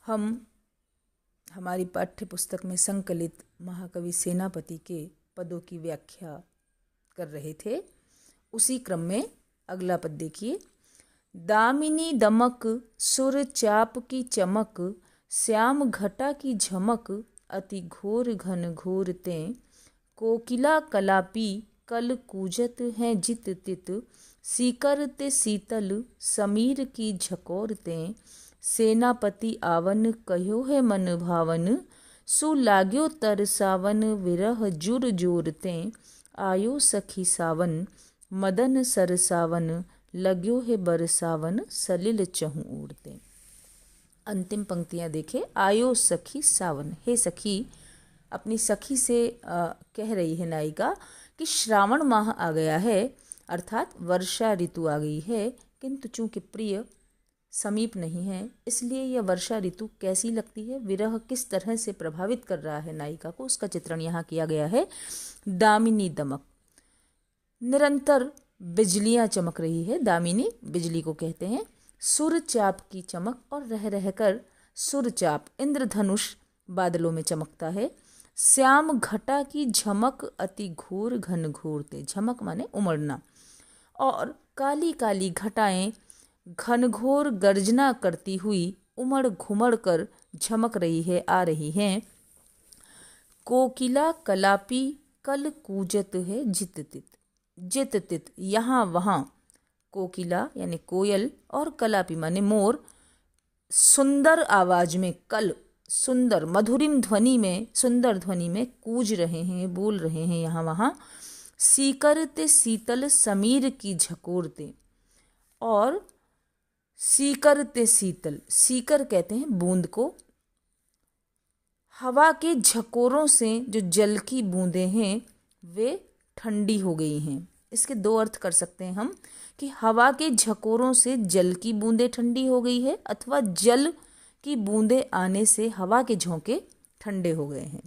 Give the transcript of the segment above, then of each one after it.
हम हमारी पाठ्य पुस्तक में संकलित महाकवि सेनापति के पदों की व्याख्या कर रहे थे। उसी क्रम में अगला पद देखिए। दामिनी दमक सुर चाप की चमक, श्याम घटा की झमक, अति घोर घन घोर तें, कोकिला कलापी कल कूजत हैं जित तित, सीकर ते शीतल समीर की झकोर तें, सेनापति आवन कहो है मन भावन, सु लाग्यो तरसावन विरह जुर जोर तें, आयो सखी सावन मदन सरसावन, लाग्यो है बरसावन सलिल चहु ओरते। अंतिम पंक्तियां देखे। आयो सखी सावन, हे सखी, अपनी सखी से कह रही है नायिका कि श्रावण माह आ गया है, अर्थात वर्षा ऋतु आ गई है, किंतु चूंकि प्रिय समीप नहीं है, इसलिए यह वर्षा ऋतु कैसी लगती है, विरह किस तरह से प्रभावित कर रहा है नायिका को, उसका चित्रण यहाँ किया गया है। दामिनी दमक, निरंतर बिजलियां चमक रही है, दामिनी बिजली को कहते हैं। सुर चाप की चमक, और रह रहकर सुरचाप इंद्रधनुष बादलों में चमकता है। श्याम घटा की झमक, अति घोर घन घोरते, झमक माने उमड़ना, और काली काली घटाएं घनघोर गर्जना करती हुई उमड़ घुमड़ कर झमक रही है, आ रही हैं। कोकिला कलापी कल कूजत है जित तित, जित तित यहाँ वहाँ, कोकिला यानी कोयल और कलापी माने मोर सुंदर आवाज में, कल सुंदर मधुरिम ध्वनि में, सुंदर ध्वनि में कूज रहे हैं, बोल रहे हैं यहाँ वहाँ। सीकर ते शीतल समीर की झकोरते, और सीकर ते शीतल, सीकर कहते हैं बूंद को, हवा के झकोरों से जो जल की बूंदें हैं वे ठंडी हो गई हैं। इसके दो अर्थ कर सकते हैं हम कि हवा के झकोरों से जल की बूंदें ठंडी हो गई है, अथवा जल की बूंदें आने से हवा के झोंके ठंडे हो गए हैं।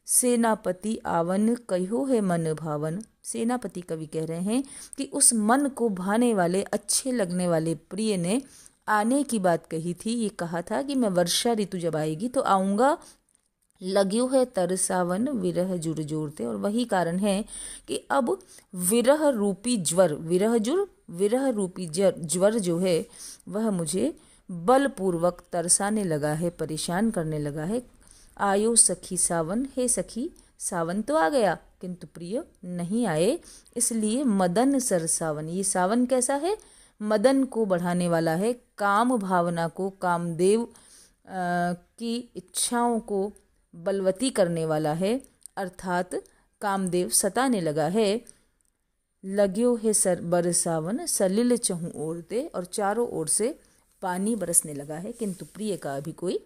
सेनापति आवन कहो है मन भावन, सेनापति कवि कह रहे हैं कि उस मन को भाने वाले, अच्छे लगने वाले प्रिय ने आने की बात कही थी। ये कहा था कि मैं वर्षा ऋतु जब आएगी तो आऊँगा, लग्यो है तरसावन विरह जुर जोरते, और वही कारण है कि अब विरह रूपी ज्वर, विरह रूपी ज्वर जो है वह मुझे बलपूर्वक तरसाने लगा है, परेशान करने लगा है। आयो सखी सावन, हे सखी सावन तो आ गया किंतु प्रिय नहीं आए, इसलिए मदन सरसावन, ये सावन कैसा है, मदन को बढ़ाने वाला है, काम भावना को, कामदेव की इच्छाओं को बलवती करने वाला है, अर्थात कामदेव सताने लगा है। लाग्यो है सर बरसावन सलिल चहु ओरते, और चारों ओर से पानी बरसने लगा है, किंतु प्रिय का अभी कोई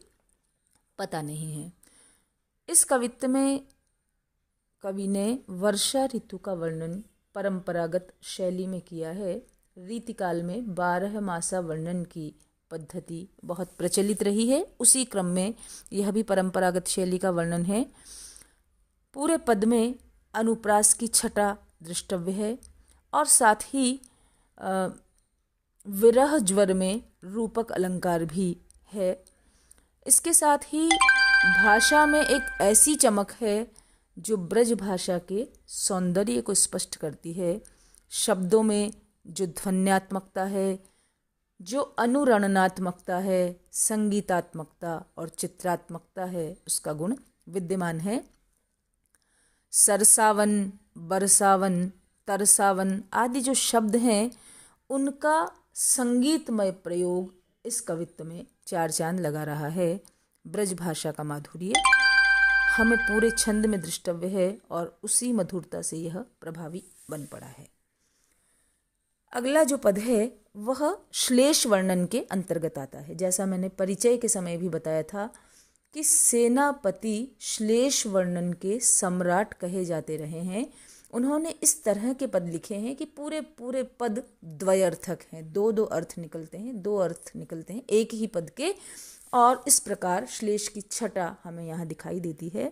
पता नहीं है। इस कवित्व में कवि ने वर्षा ऋतु का वर्णन परंपरागत शैली में किया है। रीतिकाल में 12 मासा वर्णन की पद्धति बहुत प्रचलित रही है, उसी क्रम में यह भी परंपरागत शैली का वर्णन है। पूरे पद में अनुप्रास की छटा दृष्टव्य है, और साथ ही विरह ज्वर में रूपक अलंकार भी है। इसके साथ ही भाषा में एक ऐसी चमक है जो ब्रज भाषा के सौंदर्य को स्पष्ट करती है। शब्दों में जो ध्वन्यात्मकता है, जो अनुरणनात्मकता है, संगीतात्मकता और चित्रात्मकता है, उसका गुण विद्यमान है। सरसावन, बरसावन, तरसावन आदि जो शब्द हैं, उनका संगीतमय प्रयोग इस कवित्व में चार चांद लगा रहा है। ब्रज भाषा का माधुर्य हमें पूरे छंद में दृष्टव्य है, और उसी मधुरता से यह प्रभावी बन पड़ा है। अगला जो पद है वह श्लेष वर्णन के अंतर्गत आता है। जैसा मैंने परिचय के समय भी बताया था कि सेनापति श्लेष वर्णन के सम्राट कहे जाते रहे हैं। उन्होंने इस तरह के पद लिखे हैं कि पूरे पूरे पद द्वयर्थक हैं, दो दो अर्थ निकलते हैं, दो अर्थ निकलते हैं एक ही पद के, और इस प्रकार श्लेष की छटा हमें यहाँ दिखाई देती है।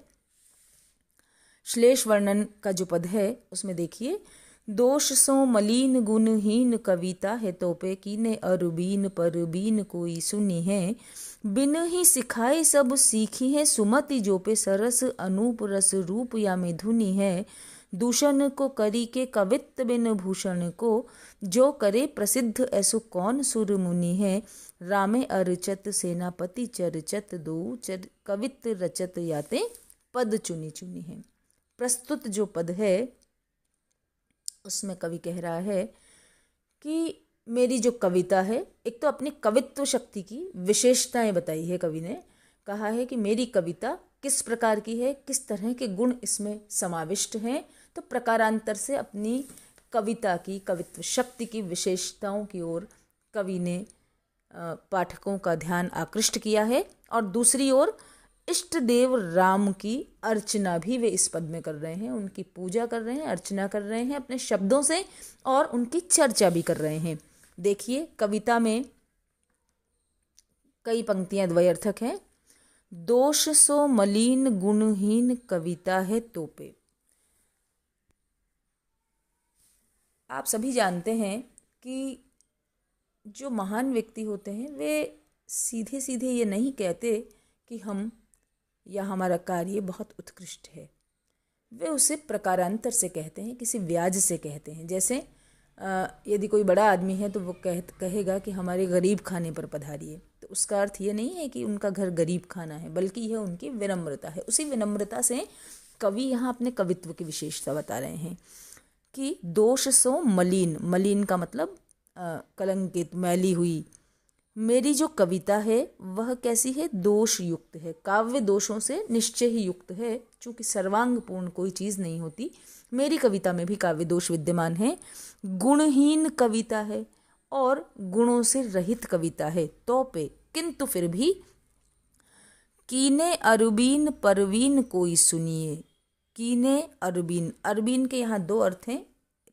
श्लेष वर्णन का जो पद है उसमें देखिए, दोष सो मलिन गुणहीन कविता है तोपे, कीने अरुबीन परबीन कोई सुनी है। बिन ही सिखाए सब सीखी है, सुमति जोपे सरस अनूप रस रूप या में धुनी है। दूषण को करी के कवित्त बिन भूषण को, जो करे प्रसिद्ध ऐसो कौन सुर मुनि है। रामे अरचत सेनापति चरचत, दो चर कवित्त रचत याते पद चुनी चुनी है। प्रस्तुत जो पद है उसमें कवि कह रहा है कि मेरी जो कविता है, एक तो अपनी कवित्व शक्ति की विशेषताएं बताई है कवि ने। कहा है कि मेरी कविता किस प्रकार की है, किस तरह के गुण इसमें समाविष्ट हैं। तो प्रकारांतर से अपनी कविता की, कवित्व शक्ति की विशेषताओं की ओर कवि ने पाठकों का ध्यान आकृष्ट किया है। और दूसरी ओर इष्ट देव राम की अर्चना भी वे इस पद में कर रहे हैं, उनकी पूजा कर रहे हैं, अर्चना कर रहे हैं अपने शब्दों से, और उनकी चर्चा भी कर रहे हैं। देखिए कविता में कई पंक्तियां द्वयर्थक हैं। दोष सो मलिन गुणहीन कविता है तोपे। आप सभी जानते हैं कि जो महान व्यक्ति होते हैं वे सीधे सीधे ये नहीं कहते कि हम या हमारा कार्य बहुत उत्कृष्ट है। वे उसे प्रकारांतर से कहते हैं, किसी व्याज से कहते हैं। जैसे यदि कोई बड़ा आदमी है तो वो कहेगा कि हमारे गरीब खाने पर पधारिए, तो उसका अर्थ ये नहीं है कि उनका घर गरीब खाना है, बल्कि यह उनकी विनम्रता है। उसी विनम्रता से कवि यहाँ अपने कवित्व की विशेषता बता रहे हैं कि दोष सो मलिन, मलिन का मतलब कलंकित, मैली हुई। मेरी जो कविता है वह कैसी है, दोष युक्त है, काव्य दोषों से निश्चय ही युक्त है। चूँकि सर्वांग पूर्ण कोई चीज़ नहीं होती, मेरी कविता में भी काव्य दोष विद्यमान है। गुणहीन कविता है और गुणों से रहित कविता है तो पे, किंतु फिर भी कीने अरबीन परवीन कोई सुनिए। कीने अरबीन, अरबीन के यहाँ दो अर्थ हैं।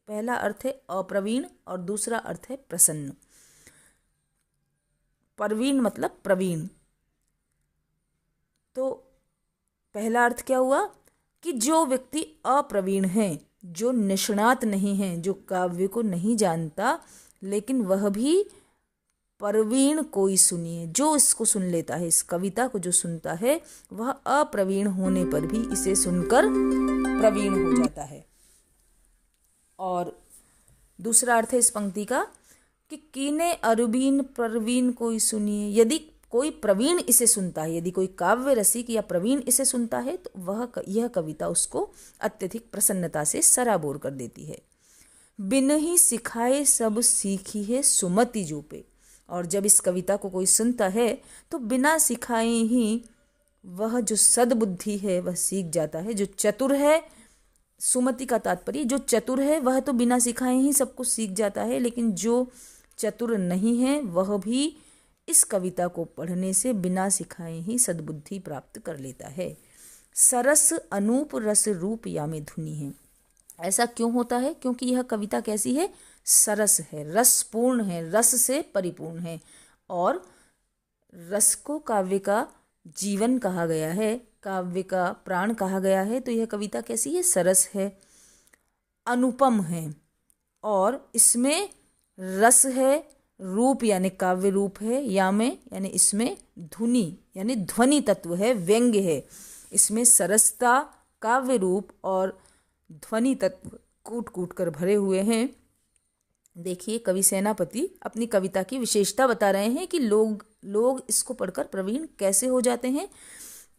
पहला अर्थ है अप्रवीण और दूसरा अर्थ है प्रसन्न। परवीन मतलब प्रवीण। तो पहला अर्थ क्या हुआ कि जो व्यक्ति अप्रवीण है, जो निष्णात नहीं है, जो काव्य को नहीं जानता, लेकिन वह भी परवीण कोई सुनिए, जो इसको सुन लेता है, इस कविता को जो सुनता है, वह अप्रवीण होने पर भी इसे सुनकर प्रवीण हो जाता है। और दूसरा अर्थ है इस पंक्ति का कि कीने अरबीन प्रवीण कोई सुनिए। यदि कोई प्रवीण इसे सुनता है, यदि कोई काव्य रसिक या प्रवीण इसे सुनता है, तो यह कविता उसको अत्यधिक प्रसन्नता से सराबोर कर देती है। बिन ही सिखाए सब सीखी है सुमति जोपे। और जब इस कविता को कोई सुनता है तो बिना सिखाए ही वह जो सद्बुद्धि है वह सीख जाता है। जो चतुर है, सुमति का तात्पर्य जो चतुर है वह तो बिना सिखाए ही सब कुछ सीख जाता है, लेकिन जो चतुर नहीं है वह भी इस कविता को पढ़ने से बिना सिखाए ही सद्बुद्धि प्राप्त कर लेता है। सरस अनूप रस रूप या में धुनी है। ऐसा क्यों होता है? क्योंकि यह कविता कैसी है? सरस है, रसपूर्ण है, रस से परिपूर्ण है। और रस को काव्य का जीवन कहा गया है, काव्य का प्राण कहा गया है। तो यह कविता कैसी है? सरस है, अनुपम है, और इसमें रस है, रूप यानी काव्य रूप है, या में यानी इसमें धुनी यानी ध्वनि तत्व है, व्यंग्य है। इसमें सरसता, काव्य रूप और ध्वनि तत्व कूट कूट कर भरे हुए हैं। देखिए कवि सेनापति अपनी कविता की विशेषता बता रहे हैं कि लोग इसको पढ़कर प्रवीण कैसे हो जाते हैं।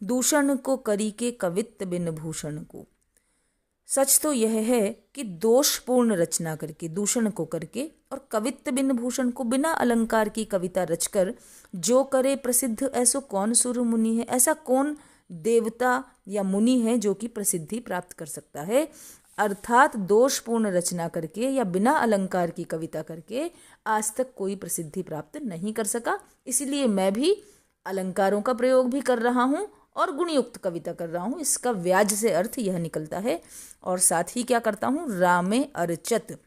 दूषण को करी के कवित्त बिन भूषण को। सच तो यह है कि दोषपूर्ण रचना करके, दूषण को करके और कवित्त बिन भूषण को, बिना अलंकार की कविता रचकर, जो करे प्रसिद्ध ऐसो कौन सुर मुनि है। ऐसा कौन देवता या मुनि है जो कि प्रसिद्धि प्राप्त कर सकता है। अर्थात दोषपूर्ण रचना करके या बिना अलंकार की कविता करके आज तक कोई प्रसिद्धि प्राप्त नहीं कर सका। इसलिए मैं भी अलंकारों का प्रयोग भी कर रहा हूँ और गुणयुक्त कविता कर रहा हूँ। इसका व्याज से अर्थ यह निकलता है। और साथ ही क्या करता हूँ? रामे अर्चत,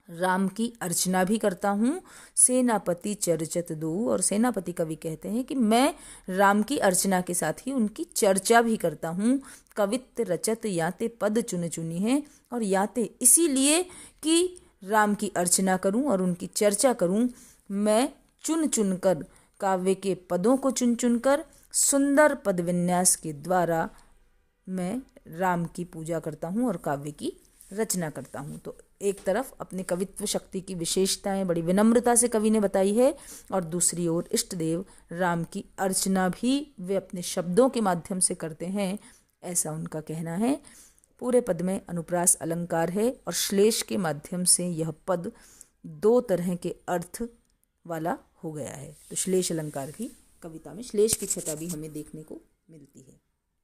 राम की अर्चना भी करता हूँ। सेनापति चर्चत दो, और सेनापति कवि कहते हैं कि मैं राम की अर्चना के साथ ही उनकी चर्चा भी करता हूँ। कवित्त रचत याते पद चुन चुनी है, और याते इसीलिए कि राम की अर्चना करूँ और उनकी चर्चा करूँ, मैं चुन चुन कर काव्य के पदों को चुन चुन कर सुंदर पद विन्यास के द्वारा मैं राम की पूजा करता हूँ और काव्य की रचना करता हूँ। तो एक तरफ अपने कवित्व शक्ति की विशेषताएं बड़ी विनम्रता से कवि ने बताई है, और दूसरी ओर इष्ट देव राम की अर्चना भी वे अपने शब्दों के माध्यम से करते हैं, ऐसा उनका कहना है। पूरे पद में अनुप्रास अलंकार है, और श्लेष के माध्यम से यह पद दो तरह के अर्थ वाला हो गया है। तो श्लेष अलंकार भी कविता में, श्लेष की छटा भी हमें देखने को मिलती है।